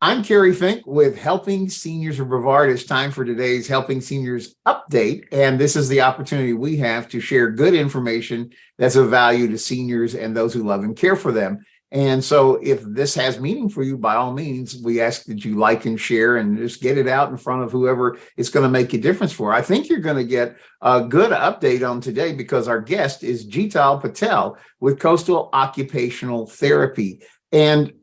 I'm Kerry Fink with Helping Seniors of Brevard. It's time for today's Helping Seniors update. And this is the opportunity we have to share good information that's of value to seniors and those who love and care for them. And so if this has meaning for you, by all means, we ask that you like and share and just get it out in front of whoever it's going to make a difference for. I think you're going to get a good update on today because our guest is Jital Patel with Coastal Occupational Therapy. And,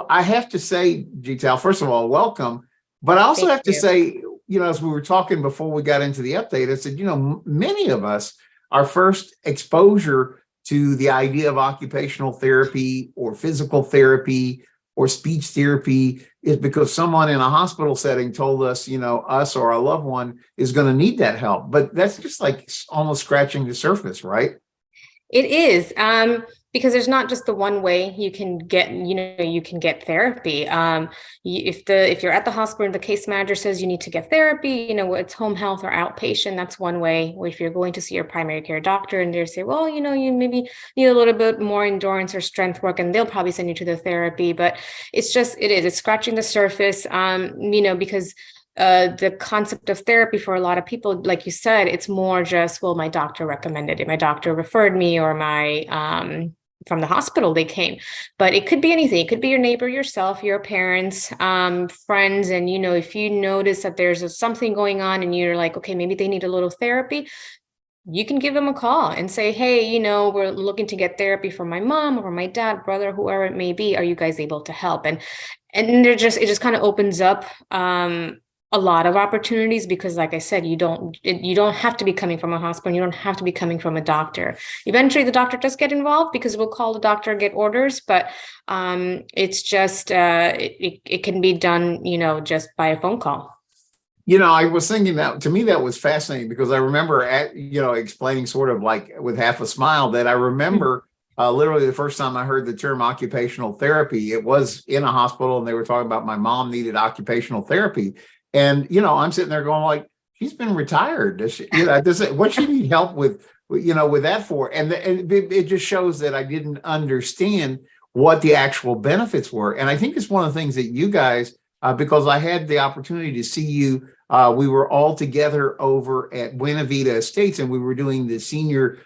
I have to say, Jital, first of all, welcome. But I also have to say, as we were talking before we got into the update, I said, many of us, our first exposure to the idea of occupational therapy or physical therapy or speech therapy is because someone in a hospital setting told us, us or our loved one is going to need that help. But that's just like almost scratching the surface, right? It is, because there's not just the one way you can get therapy. If you're at the hospital and the case manager says you need to get therapy, it's home health or outpatient, that's one way. Or if you're going to see your primary care doctor and they say, well, you maybe need a little bit more endurance or strength work, and they'll probably send you to the therapy. But it's scratching the surface, because the concept of therapy for a lot of people, like you said, it's more just, well, my doctor recommended it, my doctor referred me, or my from the hospital they came. But it could be anything. It could be your neighbor, yourself, your parents, friends. And if you notice that there's something going on and you're like, okay, maybe they need a little therapy, you can give them a call and say, hey, we're looking to get therapy for my mom or my dad, brother, whoever it may be. Are you guys able to help? And it just kind of opens up a lot of opportunities, because like I said, you don't have to be coming from a hospital. You don't have to be coming from a doctor. Eventually the doctor does get involved because we'll call the doctor and get orders, but it's just it can be done, just by a phone call. I was thinking that to me, that was fascinating because I remember explaining sort of like with half a smile that I remember literally the first time I heard the term occupational therapy, it was in a hospital and they were talking about my mom needed occupational therapy. And, I'm sitting there going like, she's been retired. What she need help with that for? And it just shows that I didn't understand what the actual benefits were. And I think it's one of the things that you guys, because I had the opportunity to see you, we were all together over at Buena Vida Estates and we were doing the Senior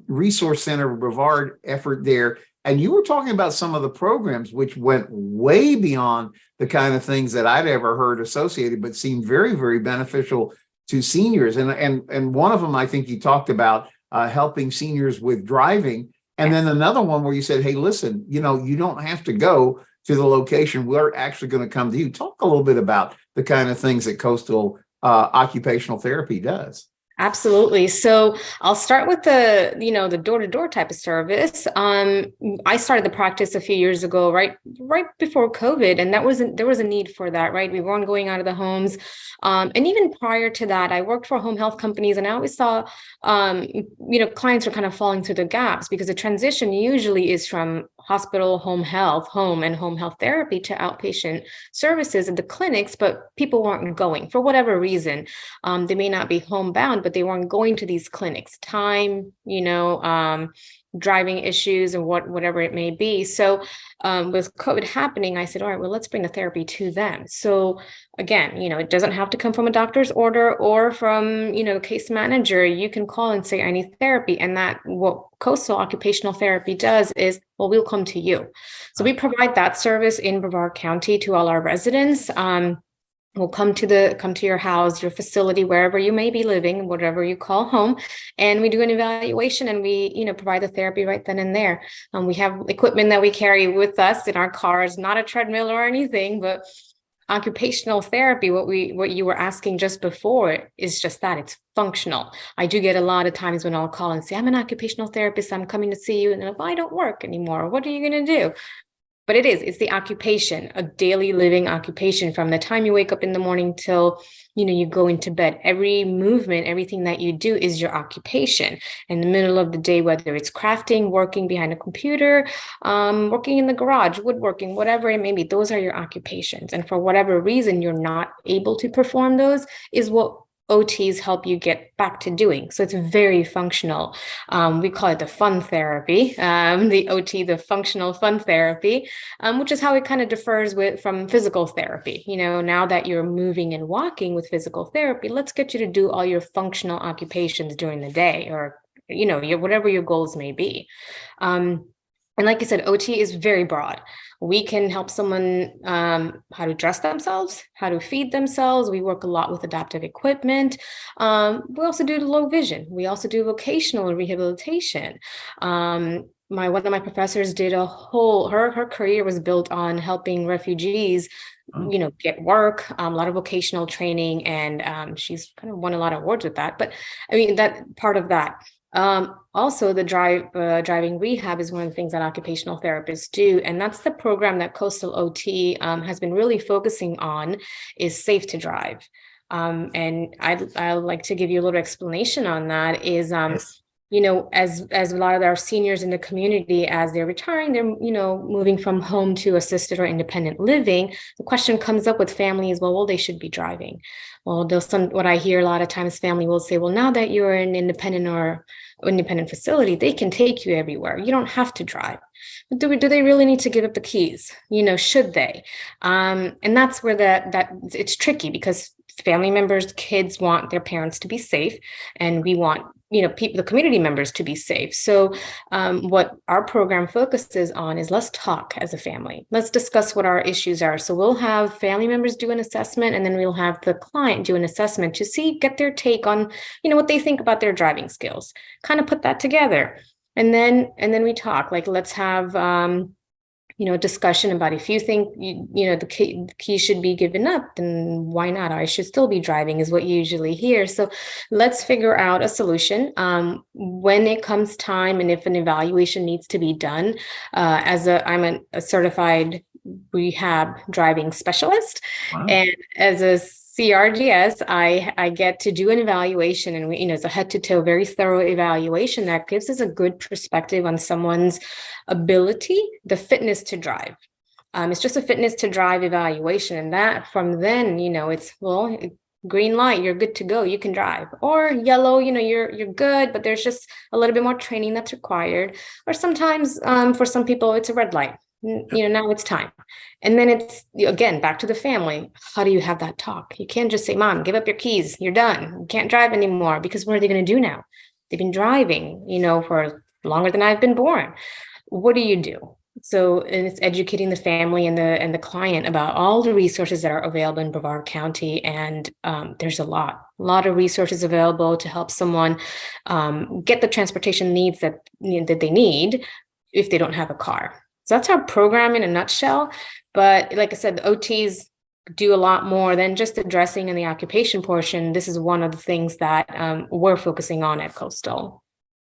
Resource Center of Brevard effort there. And you were talking about some of the programs which went way beyond the kind of things that I'd ever heard associated, but seemed very, very beneficial to seniors. And one of them, I think you talked about helping seniors with driving. And then another one where you said, hey, listen, you don't have to go to the location. We're actually going to come to you. Talk a little bit about the kind of things that Coastal Occupational Therapy does. Absolutely. So I'll start with the door-to-door type of service. I started the practice a few years ago, right before COVID, and there was a need for that, right? We weren't going out of the homes. And even prior to that, I worked for home health companies, and I always saw, clients were kind of falling through the gaps because the transition usually is from hospital, home and home health therapy to outpatient services at the clinics, but people weren't going for whatever reason. They may not be homebound, but they weren't going to these clinics. Time, driving issues and whatever it may be. So with COVID happening, I said, all right, well, let's bring the therapy to them. So again, it doesn't have to come from a doctor's order or from, the case manager. You can call and say, I need therapy. And that what Coastal Occupational Therapy does is, well, we'll come to you. So we provide that service in Brevard County to all our residents. We'll come to your house, your facility, wherever you may be living, whatever you call home, and we do an evaluation and we, provide the therapy right then and there. We have equipment that we carry with us in our cars, not a treadmill or anything, but occupational therapy, what you were asking just before, is just that it's functional. I do get a lot of times when I'll call and say, I'm an occupational therapist, I'm coming to see you, and if I don't work anymore, what are you going to do? But it's the occupation, a daily living occupation from the time you wake up in the morning till, you go into bed. Every movement, everything that you do is your occupation. In the middle of the day, whether it's crafting, working behind a computer, working in the garage, woodworking, whatever it may be, those are your occupations. And for whatever reason, you're not able to perform those, is what OTs help you get back to doing. So it's very functional. We call it the fun therapy, the OT, the functional fun therapy, which is how it kind of differs from physical therapy. Now that you're moving and walking with physical therapy, let's get you to do all your functional occupations during the day, or whatever your goals may be. And like I said, OT is very broad. We can help someone how to dress themselves, how to feed themselves. We work a lot with adaptive equipment. We also do low vision. We also do vocational rehabilitation. One of my professors did her career was built on helping refugees, get work, a lot of vocational training, and she's kind of won a lot of awards with that. But I mean, that part of that. Also, the driving rehab is one of the things that occupational therapists do, and that's the program that Coastal OT has been really focusing on, is Safe to Drive. And I'd like to give you a little explanation on that. Is Yes. As a lot of our seniors in the community, as they're retiring, they're moving from home to assisted or independent living. The question comes up with families, well, they should be driving. Well, what I hear a lot of times, family will say, well, now that you're in independent facility, they can take you everywhere. You don't have to drive. But do they really need to give up the keys? Should they? And that's where that it's tricky, because family members, kids want their parents to be safe, and we want the community members to be safe. So what our program focuses on is, let's talk as a family. Let's discuss what our issues are. So we'll have family members do an assessment, and then we'll have the client do an assessment to get their take on what they think about their driving skills. Kind of put that together, and then we talk. Like, let's have a discussion about, if you think the key should be given up, then why not? I should still be driving, is what you usually hear. So let's figure out a solution when it comes time, and if an evaluation needs to be done. I'm a certified rehab driving specialist, Wow. and as a CRDS, I get to do an evaluation, and it's a head to toe, very thorough evaluation that gives us a good perspective on someone's ability, the fitness to drive. It's just a fitness to drive evaluation, and that from then, it's, well, green light, you're good to go, you can drive, or yellow, you're good, but there's just a little bit more training that's required. Or sometimes for some people, it's a red light. Now it's time. And then it's, again, back to the family. How do you have that talk? You can't just say, Mom, give up your keys, you're done, you can't drive anymore, because what are they going to do now? They've been driving, for longer than I've been born. What do you do? So, and it's educating the family and the client about all the resources that are available in Brevard County. And there's a lot of resources available to help someone get the transportation needs that they need if they don't have a car. So that's our program in a nutshell. But like I said, the OTs do a lot more than just addressing in the occupation portion. This is one of the things that we're focusing on at Coastal.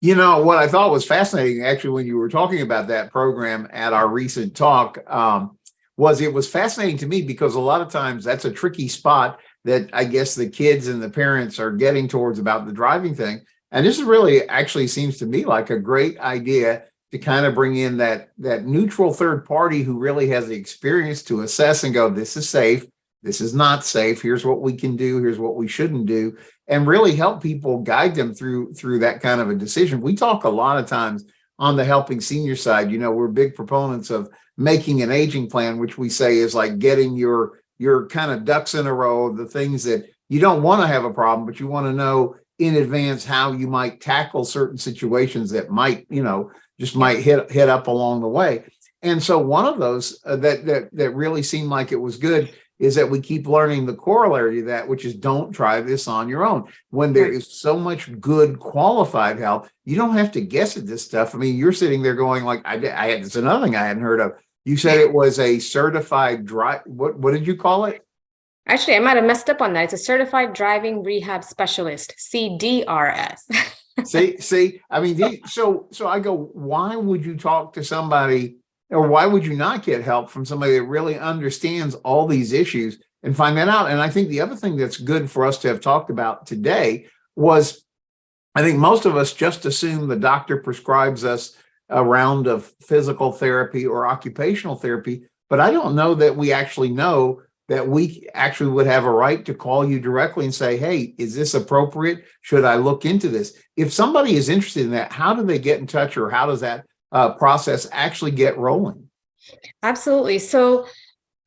What I thought was fascinating, actually, when you were talking about that program at our recent talk, was it was fascinating to me, because a lot of times that's a tricky spot that I guess the kids and the parents are getting towards about the driving thing. And this is really, actually seems to me like a great idea to kind of bring in that neutral third party who really has the experience to assess and go, this is safe, this is not safe, here's what we can do, here's what we shouldn't do, and really help people, guide them through that kind of a decision. We talk a lot of times on the Helping Senior side, we're big proponents of making an aging plan, which we say is like getting your kind of ducks in a row, the things that you don't want to have a problem, but you want to know in advance how you might tackle certain situations that might, just might hit up along the way. And so one of those that really seemed like it was good is that we keep learning the corollary to that, which is don't try this on your own. When there is so much good qualified help, you don't have to guess at this stuff. I mean, you're sitting there going like, it's another thing I hadn't heard of. You said it was a certified drive. What did you call it? Actually, I might have messed up on that. It's a certified driving rehab specialist, CDRS. See, I mean, so I go, why would you talk to somebody, or why would you not get help from somebody that really understands all these issues and find that out? And I think the other thing that's good for us to have talked about today was, I think most of us just assume the doctor prescribes us a round of physical therapy or occupational therapy, but I don't know that we actually know that we actually would have a right to call you directly and say, hey, is this appropriate? Should I look into this? If somebody is interested in that, how do they get in touch, or how does that process actually get rolling? Absolutely. So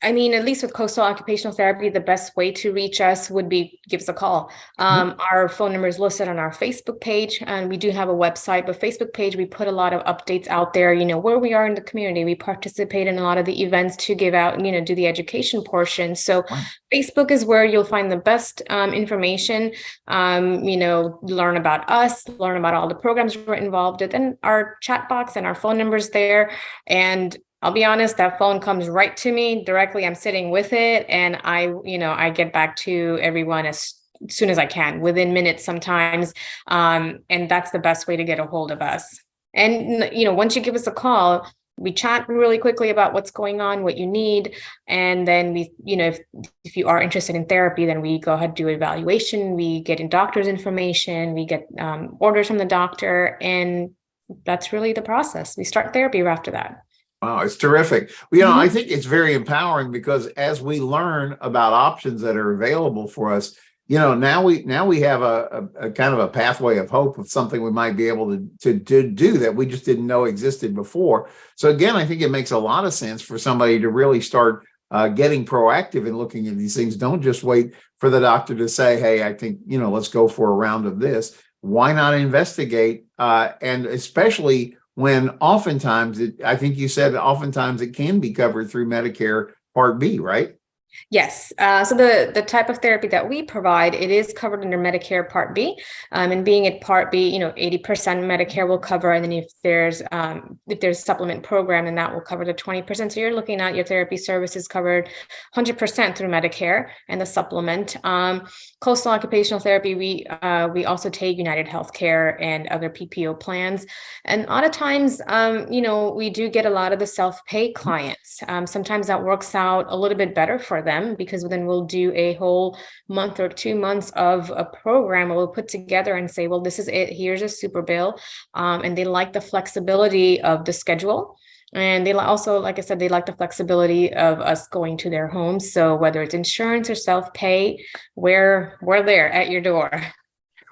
I mean, at least with Coastal Occupational Therapy, the best way to reach us would be give us a call. Our phone number is listed on our Facebook page, and we do have a website, but Facebook page, we put a lot of updates out there, where we are in the community. We participate in a lot of the events to give out, do the education portion. So Wow. Facebook is where you'll find the best information, learn about us, learn about all the programs we're involved with, and our chat box and our phone numbers there. And I'll be honest, that phone comes right to me directly. I'm sitting with it, and I get back to everyone as soon as I can, within minutes sometimes. And that's the best way to get a hold of us. And, once you give us a call, we chat really quickly about what's going on, what you need. And then we, if you are interested in therapy, then we go ahead and do evaluation. We get in doctor's information, we get orders from the doctor, and that's really the process. We start therapy after that. Wow, it's terrific. Well, I think it's very empowering, because as we learn about options that are available for us, now we have a kind of a pathway of hope of something we might be able to do that we just didn't know existed before. So again, I think it makes a lot of sense for somebody to really start getting proactive in looking at these things. Don't just wait for the doctor to say, hey, I think, let's go for a round of this. Why not investigate? And especially when oftentimes, I think you said oftentimes it can be covered through Medicare Part B, right? Yes. So the type of therapy that we provide, it is covered under Medicare Part B. And being at Part B, 80% Medicare will cover. And then if there's a supplement program, then that will cover the 20%. So you're looking at your therapy services covered 100% through Medicare and the supplement. Coastal Occupational Therapy, we also take United Healthcare and other PPO plans. And a lot of times, we do get a lot of the self-pay clients. Sometimes that works out a little bit better for them, because then we'll do a whole month or 2 months of a program we'll put together and say, well, this is it. Here's a super bill. And they like the flexibility of the schedule. And they also, like I said, they like the flexibility of us going to their homes. So whether it's insurance or self-pay, we're there at your door.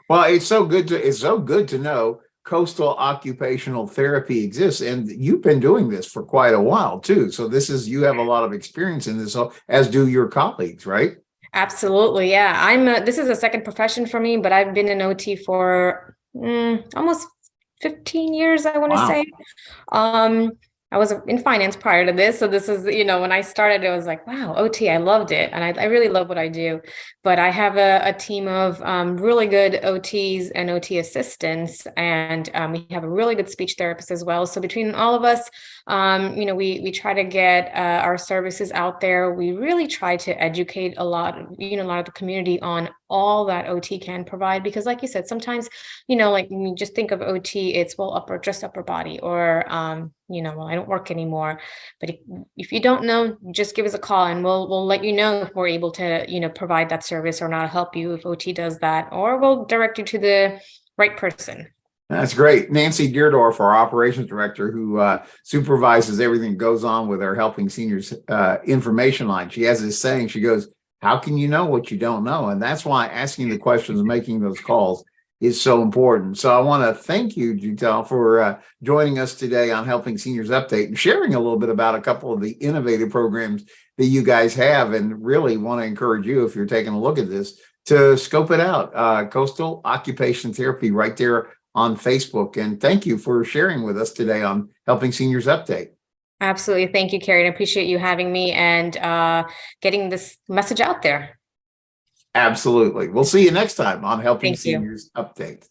Well, it's so good to know Coastal Occupational Therapy exists, and you've been doing this for quite a while too. So you have a lot of experience in this, as do your colleagues, right? Absolutely, yeah. This is a second profession for me, but I've been an OT for almost 15 years, I want to Wow. say. I was in finance prior to this. So this is, when I started, it was like, wow, OT, I loved it. And I really love what I do. But I have a team of really good OTs and OT assistants. And we have a really good speech therapist as well. So between all of us, we try to get our services out there. We really try to educate a lot of the community on all that OT can provide, because like you said, sometimes, like when you just think of OT, it's just upper body, or, well, I don't work anymore. But if you don't know, just give us a call, and we'll let you know if we're able to, provide that service or not, help you if OT does that, or we'll direct you to the right person. That's great. Nancy Deerdorf, our operations director, who supervises everything that goes on with our Helping Seniors information line. She has this saying, she goes, how can you know what you don't know? And that's why asking the questions and making those calls is so important. So I want to thank you, Jital, for joining us today on Helping Seniors Update and sharing a little bit about a couple of the innovative programs that you guys have, and really want to encourage you, if you're taking a look at this, to scope it out. Coastal Occupation Therapy right there on Facebook. And thank you for sharing with us today on Helping Seniors Update. Absolutely. Thank you, Carrie. I appreciate you having me and getting this message out there. Absolutely. We'll see you next time on Helping Thank you. Seniors Update.